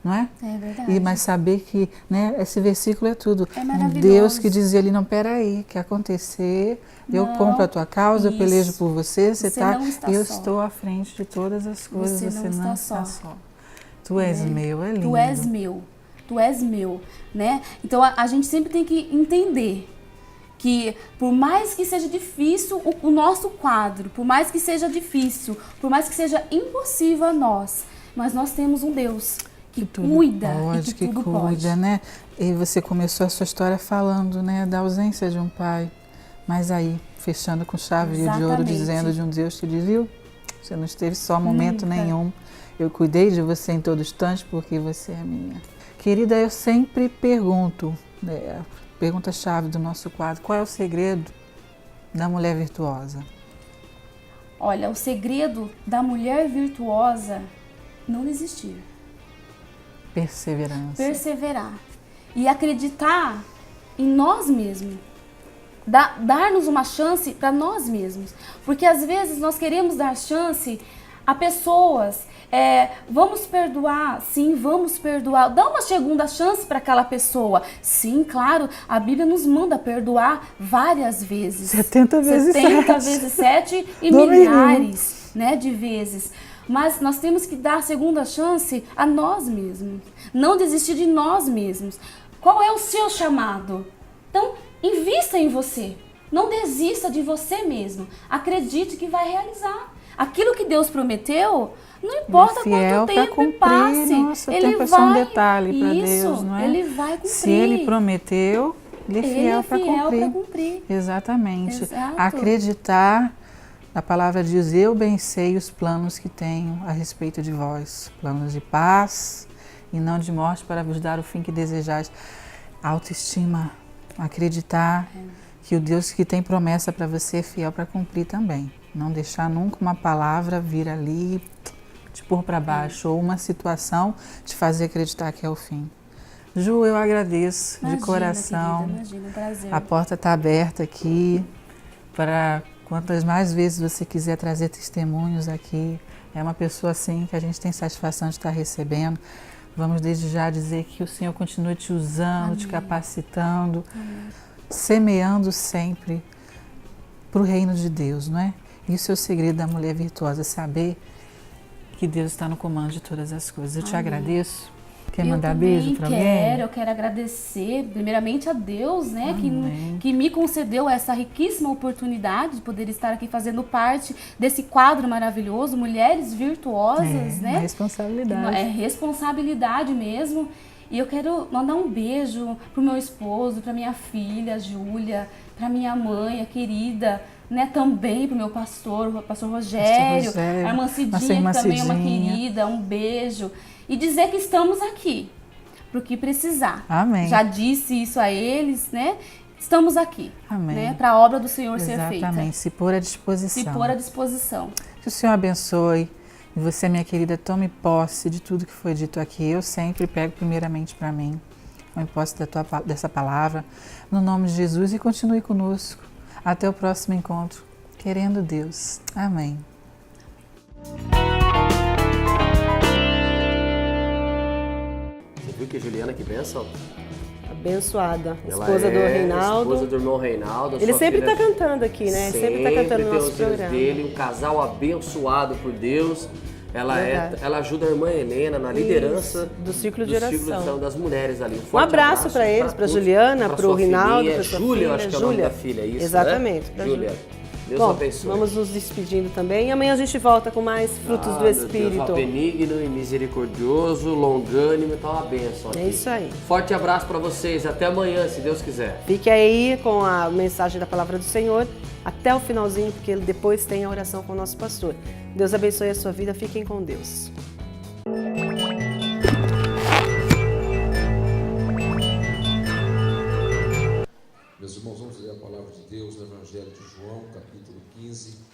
Não é? É verdade. Mas saber que, né, esse versículo é tudo. É maravilhoso. Deus que dizia ali: não, peraí, que acontecer, eu compro a tua causa, eu pelejo por você, eu estou à frente de todas as coisas, você não está só. Tu és meu, é lindo. Tu és meu, tu és meu, né? Então a gente sempre tem que entender que, por mais que seja difícil o nosso quadro, por mais que seja difícil, por mais que seja impossível a nós, mas nós temos um Deus que cuida e que tudo pode. Né? E você começou a sua história falando, né, da ausência de um pai, mas aí, fechando com chave de ouro, dizendo de um Deus que diz: viu, você não esteve só momento nenhum, eu cuidei de você em todo instante porque você é minha. Querida, eu sempre pergunto, pergunta-chave do nosso quadro: qual é o segredo da mulher virtuosa? Olha, o segredo da mulher virtuosa: não desistir. Perseverança. Perseverar. E acreditar em nós mesmos. Dar-nos uma chance para nós mesmos. Porque às vezes nós queremos dar chance a pessoas. Vamos perdoar, sim, vamos perdoar. Dá uma segunda chance para aquela pessoa. Sim, claro, a Bíblia nos manda perdoar várias vezes. 70 vezes 70 vezes 7 e milhares, né, de vezes. Mas nós temos que dar segunda chance a nós mesmos. Não desistir de nós mesmos. Qual é o seu chamado? Então, invista em você. Não desista de você mesmo. Acredite que vai realizar. aquilo que Deus prometeu, não importa fiel quanto tempo cumprir. passe, Nossa, ele tempo é vai, só um detalhe para isso, Deus, não é? ele vai cumprir. Se ele prometeu, ele é fiel para cumprir. cumprir. Exatamente. Exato. Acreditar, a palavra diz, eu bem sei os planos que tenho a respeito de vós, planos de paz e não de morte, para vos dar o fim que desejais. Autoestima, acreditar que o Deus que tem promessa para você é fiel para cumprir também. Não deixar nunca uma palavra vir ali, te pôr para baixo, ou uma situação te fazer acreditar que é o fim. Ju, eu agradeço de coração. Querida, imagina, prazer. A porta está aberta aqui para quantas mais vezes você quiser trazer testemunhos aqui. É uma pessoa assim que a gente tem satisfação de estar recebendo. Vamos desde já dizer que o Senhor continue te usando, te capacitando, semeando sempre para o reino de Deus, não é? Isso é o segredo da mulher virtuosa, saber que Deus está no comando de todas as coisas. Eu te agradeço. Quer mandar beijo para alguém? Eu quero agradecer primeiramente a Deus, né, que me concedeu essa riquíssima oportunidade de poder estar aqui fazendo parte desse quadro maravilhoso, Mulheres Virtuosas, né? É responsabilidade. É responsabilidade mesmo. E eu quero mandar um beijo pro meu esposo, pra minha filha, Júlia, pra minha mãe, a querida, né, também pro meu pastor, o pastor Rogério, a irmã Cidinha, que também é uma querida, um beijo. E dizer que estamos aqui, para o que precisar. Amém. Já disse isso a eles, né? Estamos aqui, amém, né? Para a obra do Senhor ser feita. Exatamente, se pôr à disposição. Se pôr à disposição. Que o Senhor abençoe. E você, minha querida, tome posse de tudo que foi dito aqui. Eu sempre pego primeiramente para mim. Tome posse dessa palavra. No nome de Jesus, e continue conosco. Até o próximo encontro. Querendo Deus. Amém. Viu que Juliana, que bênção? Abençoada. Ela Esposa do é Reinaldo. Esposa do irmão Reinaldo. Ele sua sempre filha está cantando aqui, né? Sempre está cantando no tem nosso os filhos programa. dele, um casal abençoado por Deus. Verdade. Ela ajuda a irmã Helena na liderança do ciclo de oração. Das mulheres ali. Um abraço para eles, para Juliana, para o Reinaldo, para sua Júlia, filha. acho que é o nome da filha, isso, exatamente, né? Júlia. Deus Bom, abençoe. vamos nos despedindo também. E amanhã a gente volta com mais frutos do Espírito. Deus, benigno e misericordioso, longânimo, então uma bênção aqui. É isso aí. Forte abraço para vocês. Até amanhã, se Deus quiser. Fique aí com a mensagem da palavra do Senhor até o finalzinho, porque depois tem a oração com o nosso pastor. Deus abençoe a sua vida. Fiquem com Deus. Meus irmãos, vamos ler a palavra de Deus no Evangelho de João, capítulo 15.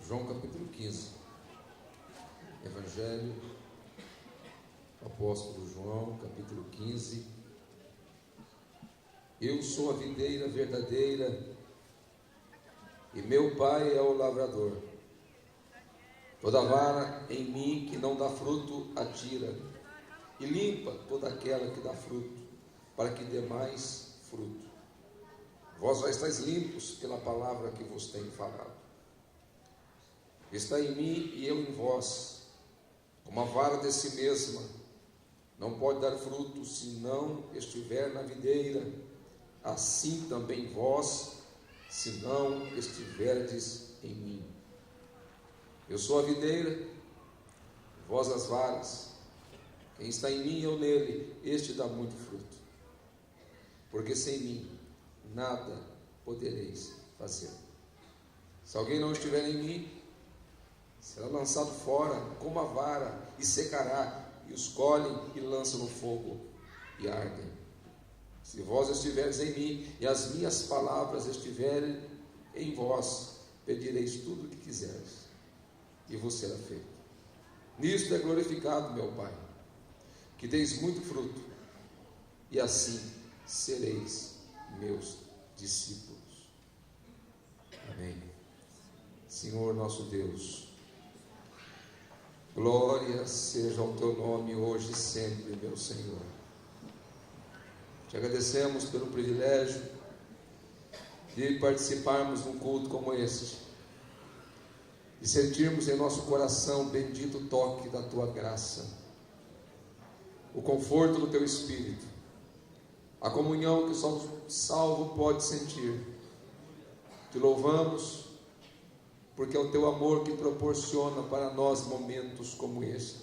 João capítulo 15, Evangelho, Apóstolo João, capítulo 15. Eu sou a videira verdadeira e meu pai é o lavrador. Toda vara em mim que não dá fruto, atira, e limpa toda aquela que dá fruto, para que dê mais fruto. Vós já estáis limpos pela palavra que vos tenho falado. Está em mim e eu em vós, como a vara de si mesma não pode dar fruto se não estiver na videira, assim também vós, se não estiverdes em mim. Eu sou a videira, vós as varas. Quem está em mim e eu nele, este dá muito fruto, porque sem mim nada podereis fazer. Se alguém não estiver em mim, será lançado fora como a vara e secará, e os colhem e lançam no fogo e ardem. Se vós estiveres em mim e as minhas palavras estiverem em vós, pedireis tudo o que quiseres e vos será feito. Nisto é glorificado meu Pai, que deis muito fruto, e assim sereis meus discípulos. Amém. Senhor nosso Deus, Glória seja ao teu nome hoje e sempre, meu Senhor. Te agradecemos pelo privilégio de participarmos de um culto como este, e sentirmos em nosso coração o bendito toque da tua graça, o conforto do teu Espírito, a comunhão que só o salvo pode sentir. Te louvamos, porque é o teu amor que proporciona para nós momentos como este.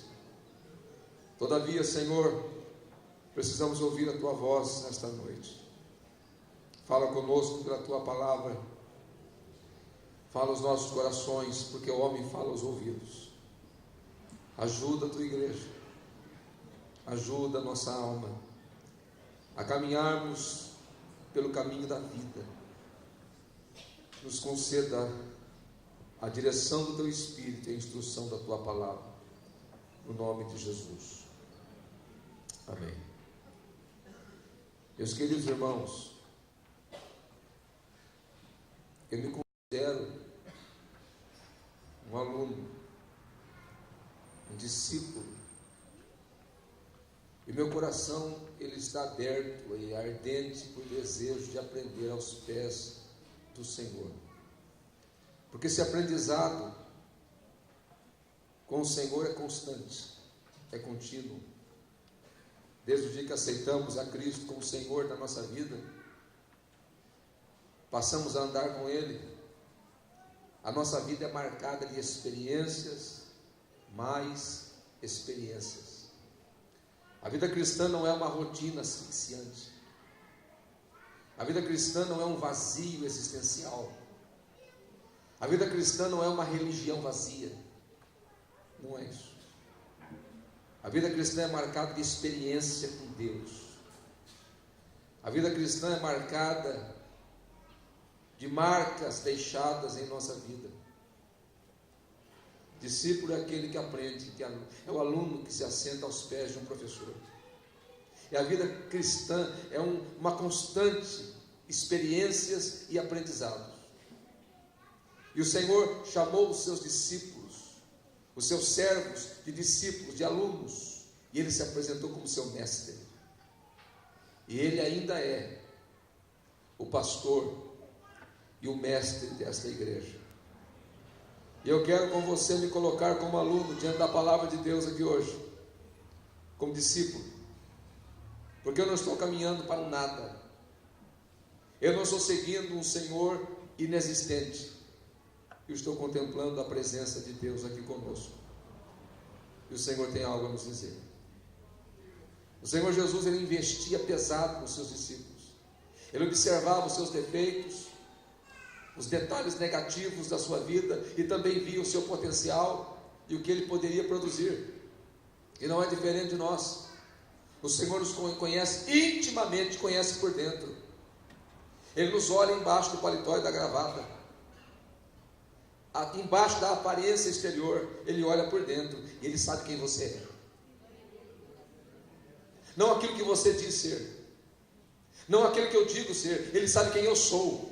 Todavia, Senhor, precisamos ouvir a tua voz nesta noite. Fala conosco pela tua palavra, fala os nossos corações, porque o homem fala aos ouvidos. Ajuda a tua igreja, ajuda a nossa alma a caminharmos pelo caminho da vida. Nos conceda a direção do teu Espírito e a instrução da tua palavra, no nome de Jesus. Amém. Meus queridos irmãos, eu me considero um aluno, um discípulo, e meu coração ele está aberto e ardente por desejo de aprender aos pés do Senhor. Porque esse aprendizado com o Senhor é constante, é contínuo. Desde o dia que aceitamos a Cristo como Senhor da nossa vida, passamos a andar com Ele, a nossa vida é marcada de experiências, mais experiências. A vida cristã não é uma rotina asfixiante. A vida cristã não é um vazio existencial. A vida cristã não é uma religião vazia. Não é isso. A vida cristã é marcada de experiência com Deus. A vida cristã é marcada de marcas deixadas em nossa vida. Discípulo é aquele que aprende, que é o aluno que se assenta aos pés de um professor. E a vida cristã é uma constante experiências e aprendizados. E o Senhor chamou os seus discípulos, os seus servos de discípulos, de alunos, e Ele se apresentou como seu mestre. E Ele ainda é o pastor e o mestre desta igreja. E eu quero com você me colocar como aluno diante da palavra de Deus aqui hoje, como discípulo, porque eu não estou caminhando para o nada, eu não estou seguindo um Senhor inexistente, eu estou contemplando a presença de Deus aqui conosco, e o Senhor tem algo a nos dizer. O Senhor Jesus, Ele investia pesado nos seus discípulos, Ele observava os seus defeitos, os detalhes negativos da sua vida, e também via o seu potencial e o que ele poderia produzir. E não é diferente de nós. O Senhor nos conhece intimamente, conhece por dentro. Ele nos olha embaixo do paletó e da gravata, embaixo da aparência exterior. Ele olha por dentro e Ele sabe quem você é, não aquilo que você diz ser, não aquilo que eu digo ser. Ele sabe quem eu sou.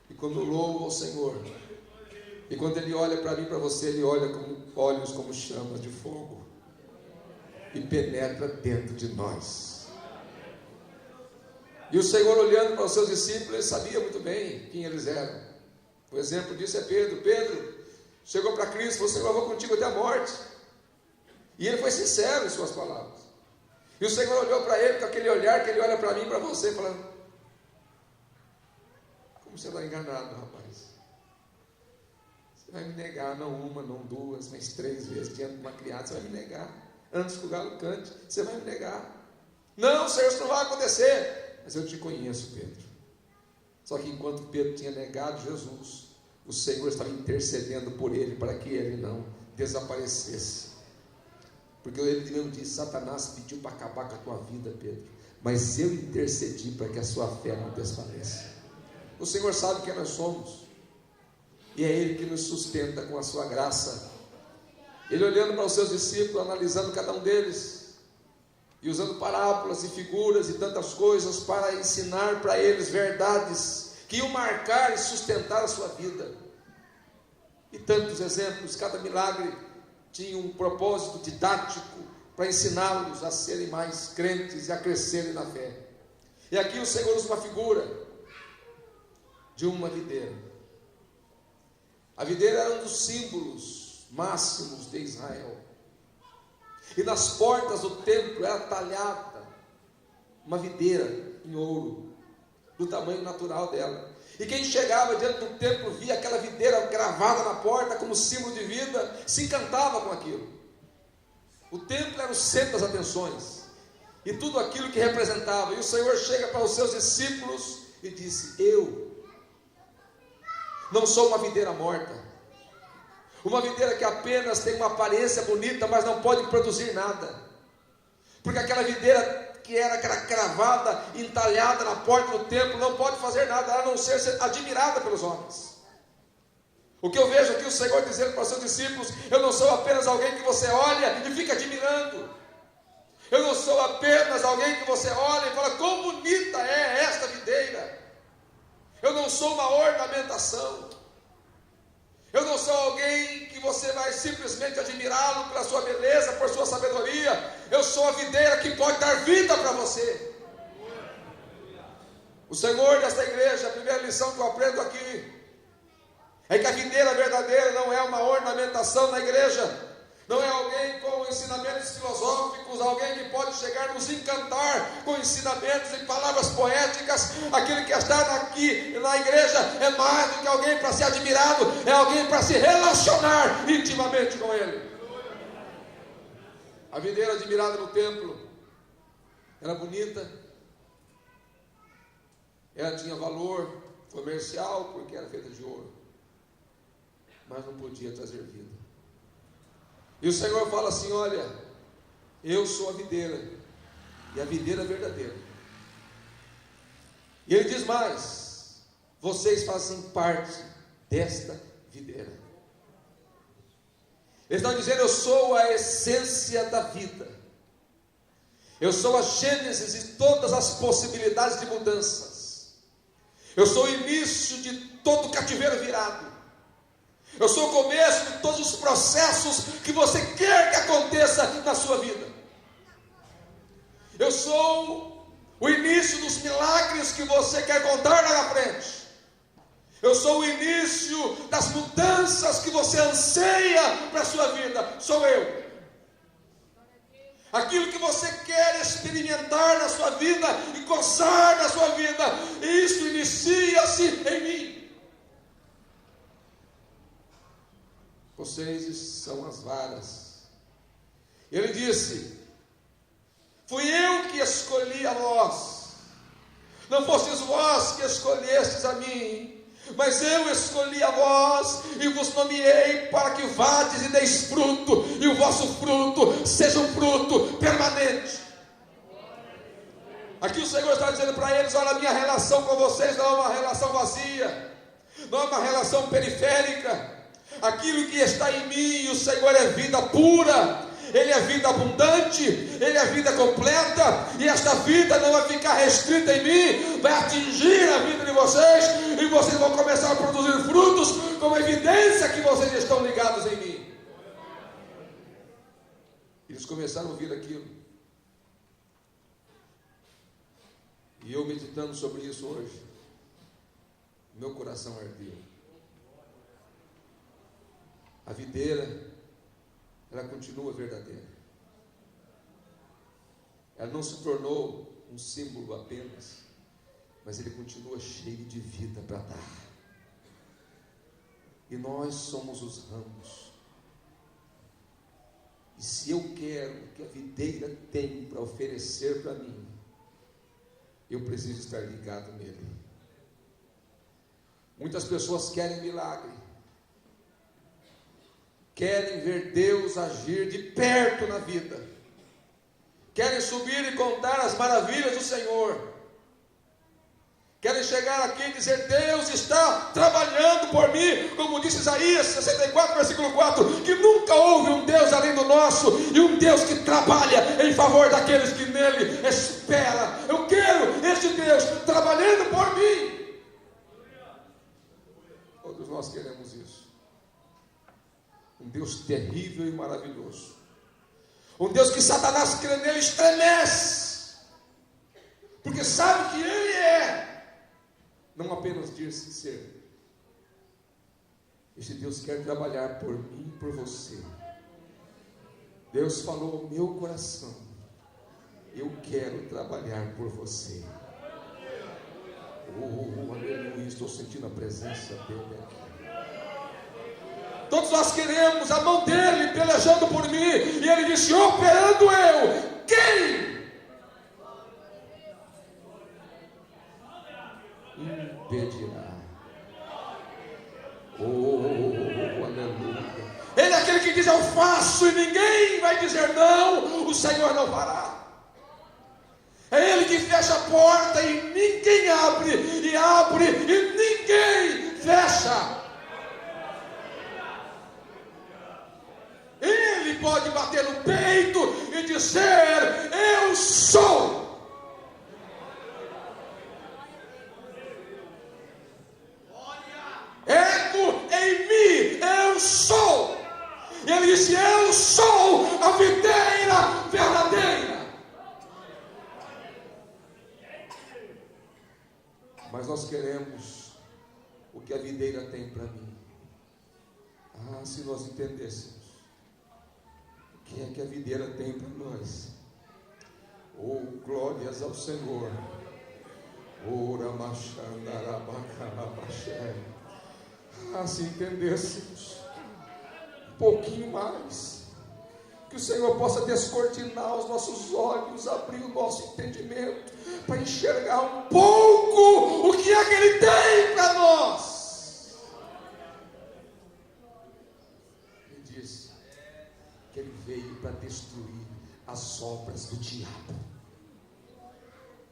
E quando eu louvo ao Senhor, e quando Ele olha para mim e para você, Ele olha com olhos como chamas de fogo e penetra dentro de nós. E o Senhor, olhando para os seus discípulos, Ele sabia muito bem quem eles eram. O exemplo disso é Pedro. Pedro chegou para Cristo e falou: Senhor, eu vou contigo até a morte. E ele foi sincero em suas palavras. E o Senhor olhou para ele com aquele olhar que Ele olha para mim e para você, falando: como você está enganado, rapaz? Você vai me negar, não uma, não duas, mas 3 vezes diante de uma criança. Você vai me negar. Antes que o galo cante, você vai me negar. Não, Senhor, isso não vai acontecer. Mas eu te conheço, Pedro. Só que enquanto Pedro tinha negado Jesus, o Senhor estava intercedendo por ele, para que ele não desaparecesse. Porque ele mesmo disse: Satanás pediu para acabar com a tua vida, Pedro, mas eu intercedi para que a sua fé não desfaleça. O Senhor sabe quem nós somos, e é Ele que nos sustenta com a sua graça. Ele olhando para os seus discípulos, analisando cada um deles, e usando parábolas e figuras e tantas coisas para ensinar para eles verdades que iam marcar e sustentar a sua vida. E tantos exemplos, cada milagre tinha um propósito didático para ensiná-los a serem mais crentes e a crescerem na fé. E aqui o Senhor usa uma figura de uma videira. A videira era um dos símbolos máximos de Israel. E nas portas do templo era talhada uma videira em ouro, do tamanho natural dela. E quem chegava diante do templo via aquela videira gravada na porta como símbolo de vida, se encantava com aquilo. O templo era o centro das atenções e tudo aquilo que representava. E o Senhor chega para os seus discípulos e disse: eu não sou uma videira morta, uma videira que apenas tem uma aparência bonita, mas não pode produzir nada, porque aquela videira que era cravada, entalhada na porta do templo, não pode fazer nada, a não ser admirada pelos homens. O que eu vejo aqui o Senhor dizendo para os seus discípulos: eu não sou apenas alguém que você olha e fica admirando, eu não sou apenas alguém que você olha e fala: quão bonita é esta videira. Eu não sou uma ornamentação, eu não sou alguém que você vai simplesmente admirá-lo pela sua beleza, por sua sabedoria. Eu sou a videira que pode dar vida para você. O Senhor desta igreja, a primeira lição que eu aprendo aqui é que a videira verdadeira não é uma ornamentação na igreja, não é alguém com ensinamentos filosóficos, alguém que pode chegar a nos encantar com ensinamentos e palavras poéticas. Aquele que está aqui na igreja é mais do que alguém para ser admirado, é alguém para se relacionar intimamente com ele. A videira admirada no templo era bonita, ela tinha valor comercial porque era feita de ouro, mas não podia trazer vida. E o Senhor fala assim: olha, eu sou a videira, e a videira verdadeira. E ele diz mais: vocês fazem parte desta videira. Eles estão dizendo: eu sou a essência da vida, eu sou a gênese de todas as possibilidades de mudanças, eu sou o início de todo cativeiro virado, eu sou o começo de todos os processos que você quer que aconteça na sua vida. Eu sou o início dos milagres que você quer contar lá na frente. Eu sou o início das mudanças que você anseia para a sua vida. Sou eu. Aquilo que você quer experimentar na sua vida e gozar na sua vida, isso inicia-se em mim. Vocês são as varas. Ele disse: fui eu que escolhi a vós, não fostes vós que escolhestes a mim, mas eu escolhi a vós e vos nomeei para que vades e deis fruto, e o vosso fruto seja um fruto permanente. Aqui o Senhor está dizendo para eles: olha, a minha relação com vocês não é uma relação vazia, não é uma relação periférica. Aquilo que está em mim, o Senhor, é vida pura, Ele é vida abundante, Ele é vida completa, e esta vida não vai ficar restrita em mim, vai atingir a vida de vocês, e vocês vão começar a produzir frutos, como evidência que vocês estão ligados em mim. Eles começaram a ouvir aquilo, e eu meditando sobre isso hoje, meu coração ardeu. A videira, ela continua verdadeira. Ela não se tornou um símbolo apenas, mas ele continua cheio de vida para dar. E nós somos os ramos. E se eu quero o que a videira tem para oferecer para mim, eu preciso estar ligado nele. Muitas pessoas querem milagre, querem ver Deus agir de perto na vida, querem subir e contar as maravilhas do Senhor, querem chegar aqui e dizer: Deus está trabalhando por mim, como disse Isaías 64, versículo 4, que nunca houve um Deus além do nosso, e um Deus que trabalha em favor daqueles que nele esperam. Eu quero este Deus trabalhando por mim. Todos nós queremos isso. Deus terrível e maravilhoso. Um Deus que Satanás crê nele estremece, porque sabe que Ele é, não apenas diz ser. Esse Deus quer trabalhar por mim e por você. Deus falou ao meu coração: eu quero trabalhar por você. Oh, aleluia, estou sentindo a presença dele aqui. Todos nós queremos a mão dele pelejando por mim. E ele disse: operando eu, quem impedirá? Oh, aleluia. Ele é aquele que diz: eu faço, e ninguém vai dizer não. O Senhor não fará. É Ele que fecha a porta e ninguém abre, e abre e ninguém fecha. Ele pode bater no peito e dizer: eu sou. Ego em mim, eu sou. E ele disse: eu sou a videira verdadeira. Mas nós queremos o que a videira tem para mim. Ah, se nós entendêssemos o que é que a videira tem para nós. Oh, glórias ao Senhor. Ah, se entendêssemos um pouquinho mais, que o Senhor possa descortinar os nossos olhos, abrir o nosso entendimento, para enxergar um pouco o que é que Ele tem para nós. Ele disse que Ele veio para destruir as obras do diabo.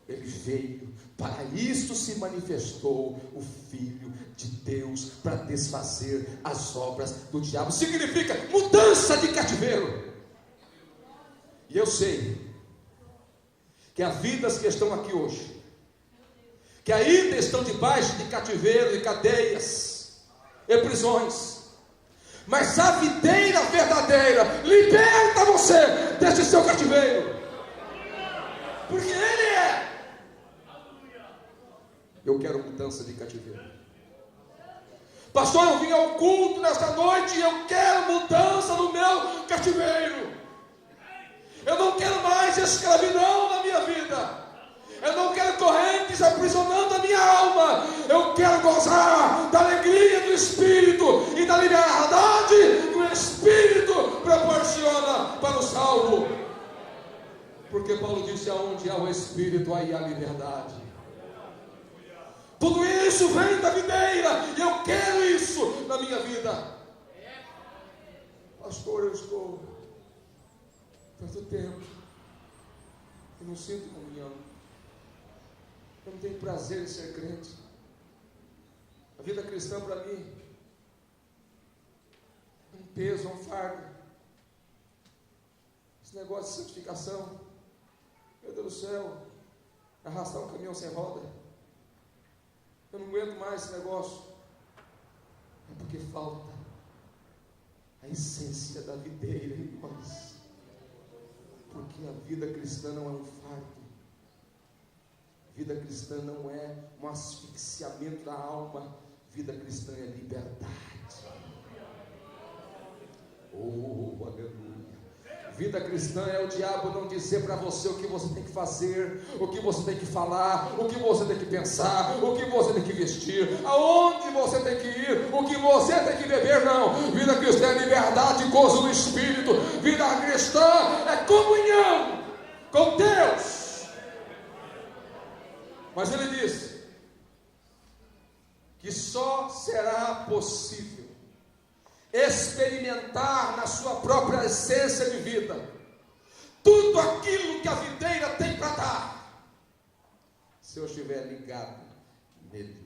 Ele veio, para isso se manifestou o Filho de Deus, para desfazer as obras do diabo. Significa mudança de cativeiro. E eu sei que há vidas que estão aqui hoje, que ainda estão debaixo de cativeiro e cadeias e prisões, mas a videira verdadeira liberta você deste seu cativeiro, porque Ele é. Eu quero mudança de cativeiro. Pastor, eu vim ao culto nesta noite e eu quero mudança no meu cativeiro. Eu não quero mais escravidão na minha vida. Eu não quero correntes aprisionando a minha alma. Eu quero gozar da alegria do Espírito e da liberdade que o Espírito proporciona para o salvo. Porque Paulo disse: aonde há o Espírito, aí há liberdade. Tudo isso vem da videira, e eu quero isso na minha vida. Pastor, eu estou tanto tempo e não sinto comunhão. Eu não tenho prazer em ser crente. A vida cristã para mim é um peso, é um fardo. Esse negócio de santificação, meu Deus do céu, arrastar um caminhão sem roda. Eu não aguento mais esse negócio. É porque falta a essência da videira em nós. Porque a vida cristã não é um fardo. A vida cristã não é um asfixiamento da alma. Vida cristã é liberdade. Oh, aleluia. Vida cristã é o diabo não dizer para você o que você tem que fazer, o que você tem que falar, o que você tem que pensar, o que você tem que vestir, aonde você tem que ir, o que você tem que beber. Não. Vida cristã é liberdade e gozo no Espírito. Vida cristã é comunhão com Deus. Mas ele diz que só será possível experimentar na sua própria essência de vida tudo aquilo que a videira tem para dar, se eu estiver ligado nele.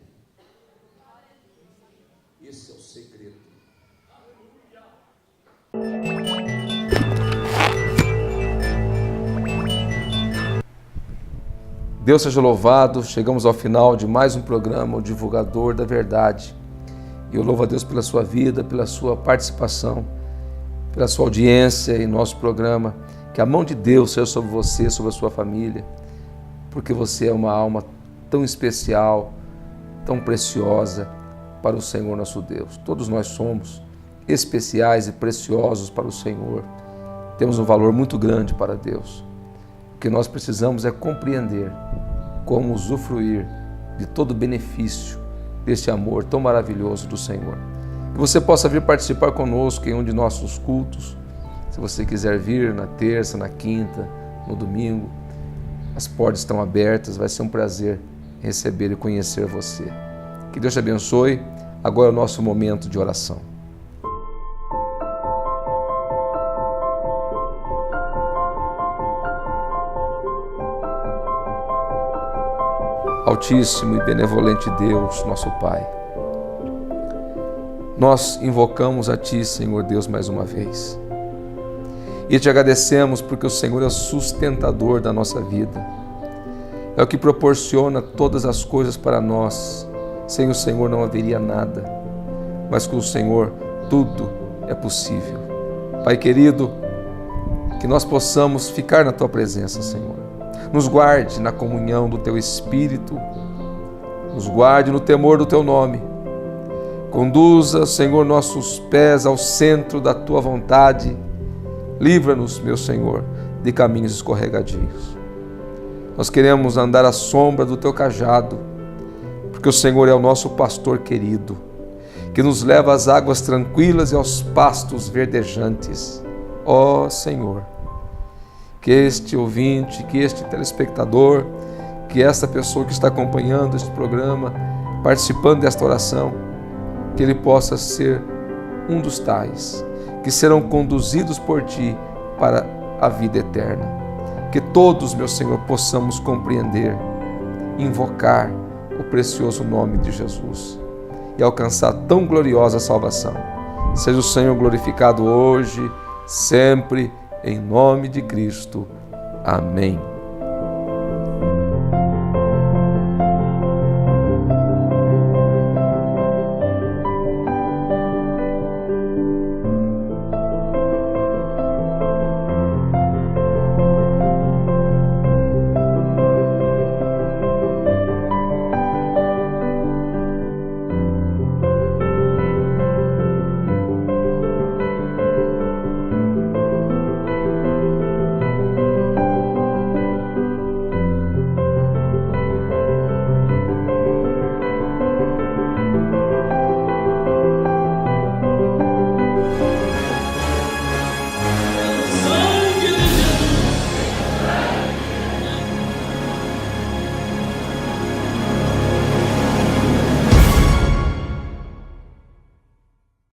Esse é o segredo. Deus seja louvado. Chegamos ao final de mais um programa, o Divulgador da Verdade. E eu louvo a Deus pela sua vida, pela sua participação. pela sua audiência em nosso programa. Que a mão de Deus seja sobre você, sobre a sua família, porque você é uma alma tão especial, tão preciosa para o Senhor nosso Deus. Todos nós somos especiais e preciosos para o Senhor. Temos um valor muito grande para Deus. O que nós precisamos é compreender como usufruir de todo o benefício deste amor tão maravilhoso do Senhor. Que você possa vir participar conosco em um de nossos cultos. Se você quiser vir na terça, na quinta, no domingo, as portas estão abertas, vai ser um prazer receber e conhecer você. Que Deus te abençoe. Agora é o nosso momento de oração. Altíssimo e benevolente Deus, nosso Pai, nós invocamos a Ti, Senhor Deus, mais uma vez. E te agradecemos porque o Senhor é o sustentador da nossa vida. É o que proporciona todas as coisas para nós. Sem o Senhor não haveria nada, mas com o Senhor tudo é possível. Pai querido, que nós possamos ficar na Tua presença, Senhor. Nos guarde na comunhão do Teu Espírito, nos guarde no temor do Teu nome. Conduza, Senhor, nossos pés ao centro da Tua vontade. Livra-nos, meu Senhor, de caminhos escorregadios. Nós queremos andar à sombra do Teu cajado, porque o Senhor é o nosso pastor querido, que nos leva às águas tranquilas e aos pastos verdejantes. Ó Senhor, que este ouvinte, que este telespectador, que esta pessoa que está acompanhando este programa, participando desta oração, que ele possa ser um dos tais que serão conduzidos por Ti para a vida eterna. Que todos, meu Senhor, possamos compreender, invocar o precioso nome de Jesus e alcançar tão gloriosa salvação. Seja o Senhor glorificado hoje, sempre, em nome de Cristo. Amém.